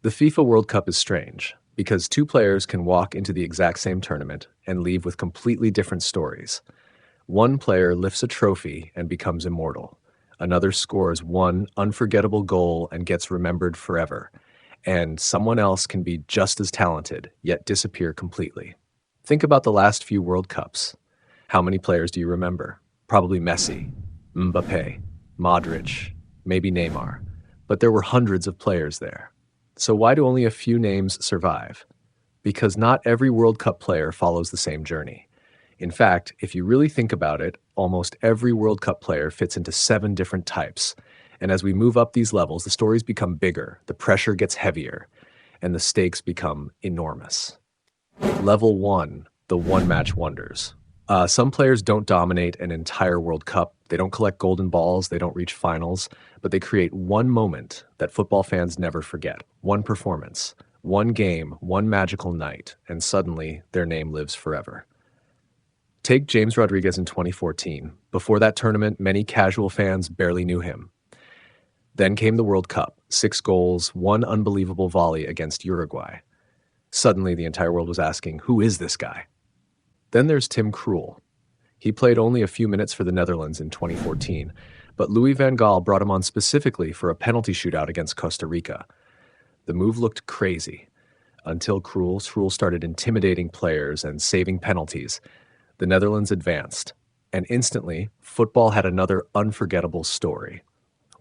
The FIFA World Cup is strange because two players can walk into the exact same tournament and leave with completely different stories. One player lifts a trophy and becomes immortal. Another scores one unforgettable goal and gets remembered forever. And someone else can be just as talented, yet disappear completely. Think about the last few World Cups. How many players do you remember? Probably Messi, Mbappe, Modric, maybe Neymar. But there were hundreds of players there. So why do only a few names survive? Because not every World Cup player follows the same journey. In fact, if you really think about it, almost every World Cup player fits into 7 different types. And as we move up these levels, the stories become bigger, the pressure gets heavier, and the stakes become enormous. Level 1, the one-match wonders. Some players don't dominate an entire World Cup. They don't collect golden balls, they don't reach finals, but they create one moment that football fans never forget. One performance, one game, one magical night, and suddenly their name lives forever. Take James Rodriguez in 2014. Before that tournament, many casual fans barely knew him. Then came the World Cup, 6 goals, one unbelievable volley against Uruguay. Suddenly the entire world was asking, who is this guy? Then there's Tim Krul. He played only a few minutes for the Netherlands in 2014, but Louis van Gaal brought him on specifically for a penalty shootout against Costa Rica. The move looked crazy until Krul started intimidating players and saving penalties. The Netherlands advanced, and instantly, football had another unforgettable story.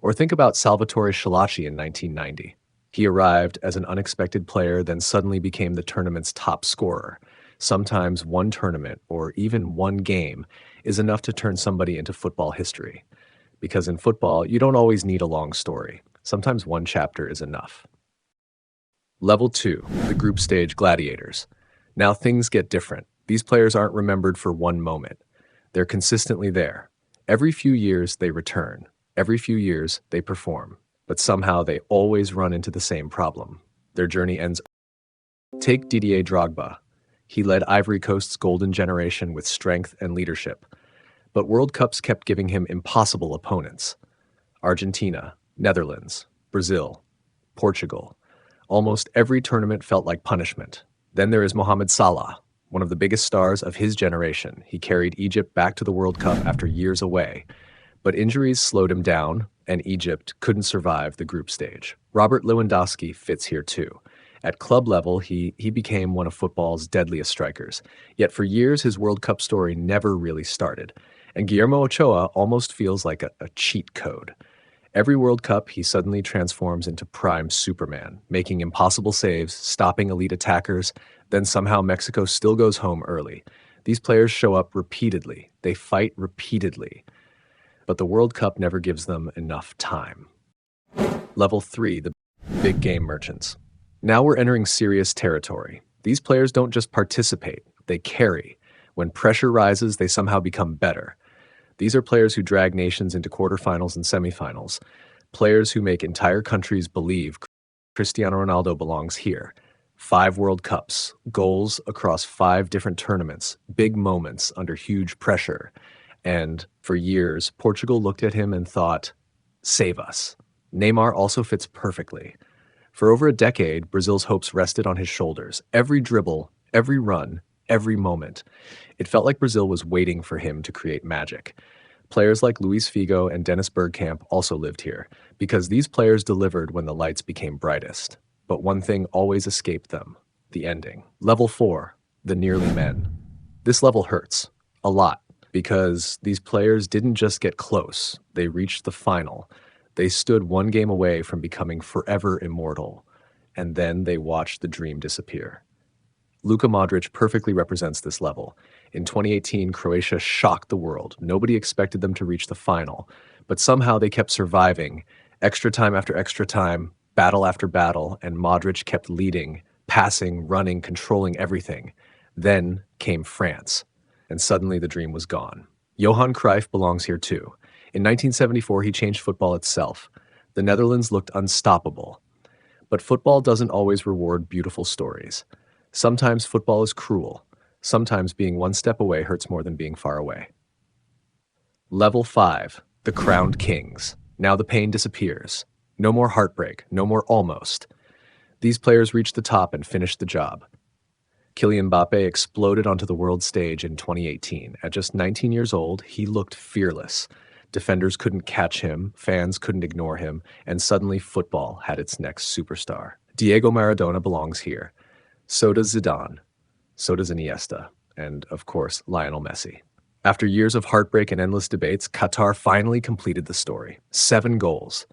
Or think about Salvatore Schillaci in 1990. He arrived as an unexpected player, then suddenly became the tournament's top scorer. Sometimes one tournament, or even one game, is enough to turn somebody into football history. Because in football, you don't always need a long story. Sometimes one chapter is enough. Level 2, the group stage gladiators. Now things get different. These players aren't remembered for one moment. They're consistently there. Every few years, they return. Every few years, they perform. But somehow they always run into the same problem. Their journey ends. Take Didier Drogba. He led Ivory Coast's golden generation with strength and leadership. But World Cups kept giving him impossible opponents. Argentina, Netherlands, Brazil, Portugal. Almost every tournament felt like punishment. Then there is Mohamed Salah, one of the biggest stars of his generation. He carried Egypt back to the World Cup after years away. But injuries slowed him down, and Egypt couldn't survive the group stage. Robert Lewandowski fits here too. At club level, he became one of football's deadliest strikers. Yet for years, his World Cup story never really started. And Guillermo Ochoa almost feels like a cheat code. Every World Cup, he suddenly transforms into prime Superman, making impossible saves, stopping elite attackers, then somehow Mexico still goes home early. These players show up repeatedly. They fight repeatedly. But the World Cup never gives them enough time. Level 3, the big game merchants. Now we're entering serious territory. These players don't just participate, they carry. When pressure rises, they somehow become better. These are players who drag nations into quarterfinals and semifinals. Players who make entire countries believe Cristiano Ronaldo belongs here. 5 World Cups, goals across 5 different tournaments, big moments under huge pressure. And for years, Portugal looked at him and thought, save us. Neymar also fits perfectly. For over a decade, Brazil's hopes rested on his shoulders. Every dribble, every run, every moment. It felt like Brazil was waiting for him to create magic. Players like Luis Figo and Dennis Bergkamp also lived here, because these players delivered when the lights became brightest. But one thing always escaped them, the ending. Level 4, the nearly men. This level hurts, a lot, because these players didn't just get close, they reached the final. They stood one game away from becoming forever immortal, and then they watched the dream disappear. Luka Modric perfectly represents this level. In 2018, Croatia shocked the world. Nobody expected them to reach the final, but somehow they kept surviving, extra time after extra time, battle after battle, and Modric kept leading, passing, running, controlling everything. Then came France, and suddenly the dream was gone. Johan Cruyff belongs here too. In 1974, he changed football itself. The Netherlands looked unstoppable. But football doesn't always reward beautiful stories. Sometimes football is cruel. Sometimes being one step away hurts more than being far away. Level 5, the crowned kings. Now the pain disappears. No more heartbreak, no more almost. These players reached the top and finished the job. Kylian Mbappe exploded onto the world stage in 2018. At just 19 years old, he looked fearless. Defenders couldn't catch him, fans couldn't ignore him, and suddenly football had its next superstar. Diego Maradona belongs here. So does Zidane. So does Iniesta. And, of course, Lionel Messi. After years of heartbreak and endless debates, Qatar finally completed the story. 7 goals.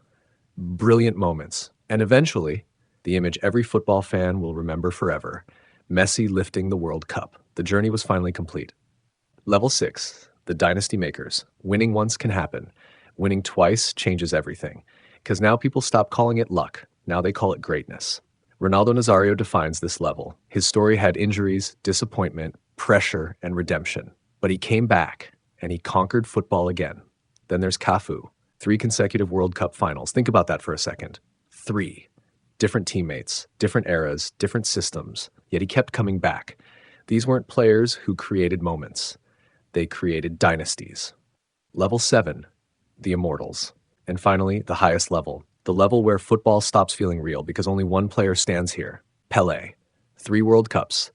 Brilliant moments. And eventually, the image every football fan will remember forever. Messi lifting the World Cup. The journey was finally complete. Level 6. The Dynasty Makers. Winning once can happen. Winning twice changes everything. Because now people stop calling it luck. Now they call it greatness. Ronaldo Nazario defines this level. His story had injuries, disappointment, pressure, and redemption. But he came back, and he conquered football again. Then there's Cafu. 3 consecutive World Cup finals. Think about that for a second. 3. Different teammates, different eras, different systems. Yet he kept coming back. These weren't players who created moments. They created dynasties. Level 7. The Immortals. And finally, the highest level. The level where football stops feeling real because only one player stands here. Pelé. 3 World Cups.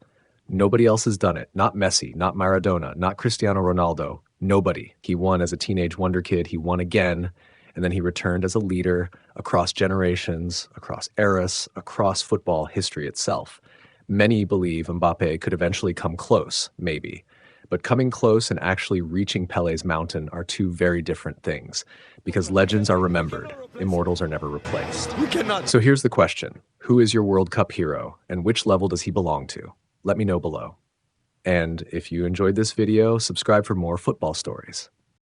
Nobody else has done it. Not Messi, not Maradona, not Cristiano Ronaldo. Nobody. He won as a teenage wonder kid. He won again. And then he returned as a leader across generations, across eras, across football history itself. Many believe Mbappe could eventually come close, maybe. But coming close and actually reaching Pelé's mountain are 2 very different things, because legends are remembered, immortals are never replaced. So here's the question. Who is your World Cup hero, and which level does he belong to? Let me know below. And if you enjoyed this video, subscribe for more football stories.